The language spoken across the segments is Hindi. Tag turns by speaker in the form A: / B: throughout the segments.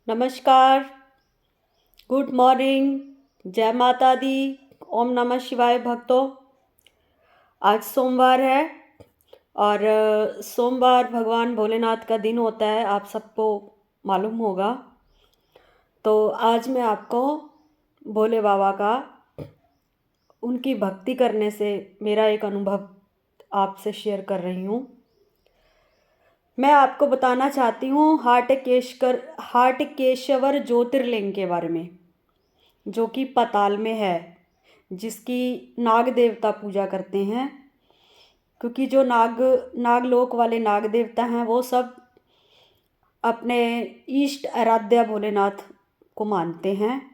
A: नमस्कार, गुड मॉर्निंग, जय माता दी, ओम नमः शिवाय भक्तों। आज सोमवार है और सोमवार भगवान भोलेनाथ का दिन होता है, आप सबको मालूम होगा। तो आज मैं आपको भोले बाबा का उनकी भक्ति करने से मेरा एक अनुभव आपसे शेयर कर रही हूँ। मैं आपको बताना चाहती हूँ हाटकेश्वर ज्योतिर्लिंग के बारे में, जो कि पाताल में है, जिसकी नाग देवता पूजा करते हैं। क्योंकि जो नागलोक वाले नाग देवता हैं वो सब अपने इष्ट आराध्य भोलेनाथ को मानते हैं।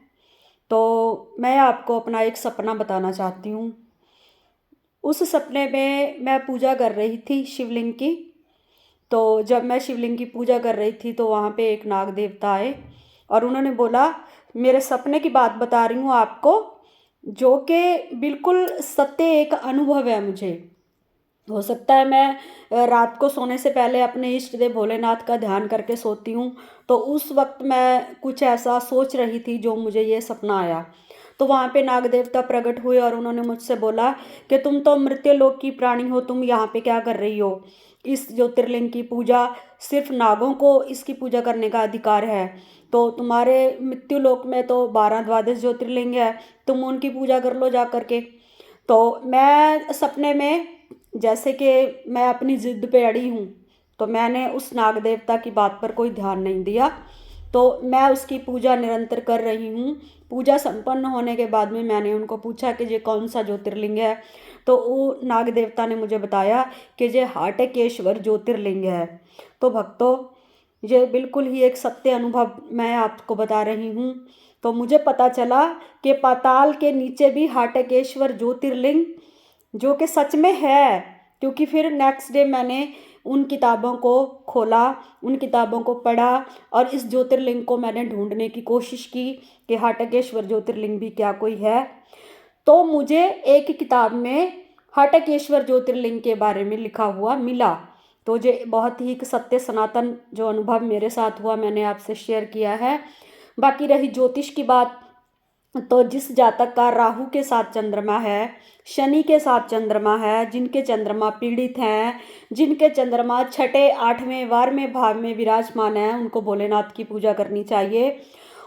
A: तो मैं आपको अपना एक सपना बताना चाहती हूँ। उस सपने में मैं पूजा कर रही थी शिवलिंग की। तो जब मैं शिवलिंग की पूजा कर रही थी तो वहाँ पे एक नाग देवता आए और उन्होंने बोला, मेरे सपने की बात बता रही हूँ आपको, जो कि बिल्कुल सत्य एक अनुभव है मुझे। हो सकता है मैं रात को सोने से पहले अपने इष्ट देव भोलेनाथ का ध्यान करके सोती हूँ, तो उस वक्त मैं कुछ ऐसा सोच रही थी जो मुझे ये सपना आया। तो वहाँ पे नाग देवता प्रकट हुए और उन्होंने मुझसे बोला कि तुम तो मृत्युलोक की प्राणी हो, तुम यहाँ पे क्या कर रही हो। इस ज्योतिर्लिंग की पूजा सिर्फ नागों को इसकी पूजा करने का अधिकार है। तो तुम्हारे मृत्युलोक में तो 12 द्वादश ज्योतिर्लिंग है, तुम उनकी पूजा कर लो जा करके। तो मैं सपने में, जैसे कि मैं अपनी ज़िद पे अड़ी हूँ, तो मैंने उस नाग देवता की बात पर कोई ध्यान नहीं दिया। तो मैं उसकी पूजा निरंतर कर रही हूँ। पूजा संपन्न होने के बाद में मैंने उनको पूछा कि ये कौन सा ज्योतिर्लिंग है। तो वो नाग देवता ने मुझे बताया कि ये हाटकेश्वर ज्योतिर्लिंग है। तो भक्तों, ये बिल्कुल ही एक सत्य अनुभव मैं आपको बता रही हूँ। तो मुझे पता चला कि पाताल के नीचे भी हाटकेश्वर ज्योतिर्लिंग, जो कि सच में है। क्योंकि फिर नेक्स्ट डे मैंने उन किताबों को खोला, उन किताबों को पढ़ा और इस ज्योतिर्लिंग को मैंने ढूंढने की कोशिश की कि हाटकेश्वर ज्योतिर्लिंग भी क्या कोई है। तो मुझे एक किताब में हाटकेश्वर ज्योतिर्लिंग के बारे में लिखा हुआ मिला। तो ये बहुत ही एक सत्य सनातन जो अनुभव मेरे साथ हुआ, मैंने आपसे शेयर किया है। बाकी रही ज्योतिष की बात, तो जिस जातक का राहु के साथ चंद्रमा है, शनि के साथ चंद्रमा है, जिनके चंद्रमा पीड़ित हैं, जिनके चंद्रमा छठे 8वें 12वें भाव में विराजमान है, उनको भोलेनाथ की पूजा करनी चाहिए।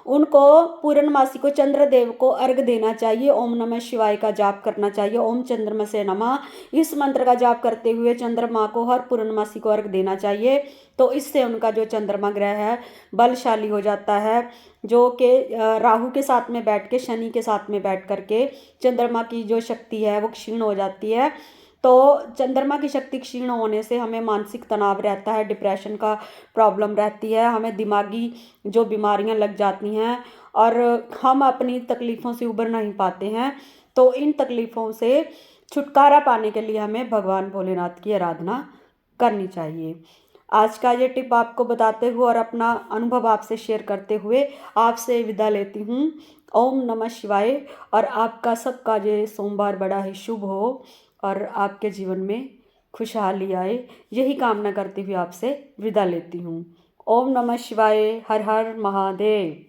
A: उनको पूर्णमासी को चंद्रदेव को अर्घ देना चाहिए, ओम नमः शिवाय का जाप करना चाहिए, ओम चंद्रमसे नमः, इस मंत्र का जाप करते हुए चंद्रमा को हर पूर्णमासी को अर्घ देना चाहिए। तो इससे उनका जो चंद्रमा ग्रह है बलशाली हो जाता है, जो कि राहु के साथ में बैठ के, शनि के साथ में बैठ करके चंद्रमा की जो शक्ति है वो क्षीण हो जाती है। तो चंद्रमा की शक्ति क्षीण होने से हमें मानसिक तनाव रहता है, डिप्रेशन का प्रॉब्लम रहती है, हमें दिमागी जो बीमारियां लग जाती हैं और हम अपनी तकलीफ़ों से उबर नहीं पाते हैं। तो इन तकलीफ़ों से छुटकारा पाने के लिए हमें भगवान भोलेनाथ की आराधना करनी चाहिए। आज का ये टिप आपको बताते हुए और अपना अनुभव आपसे शेयर करते हुए आपसे विदा लेती हूँ। ओम नमः शिवाय। और आपका सबका ये सोमवार बड़ा ही शुभ हो और आपके जीवन में खुशहाली आए, यही कामना करते हुए आपसे विदा लेती हूँ। ओम नमः शिवाय। हर हर महादेव।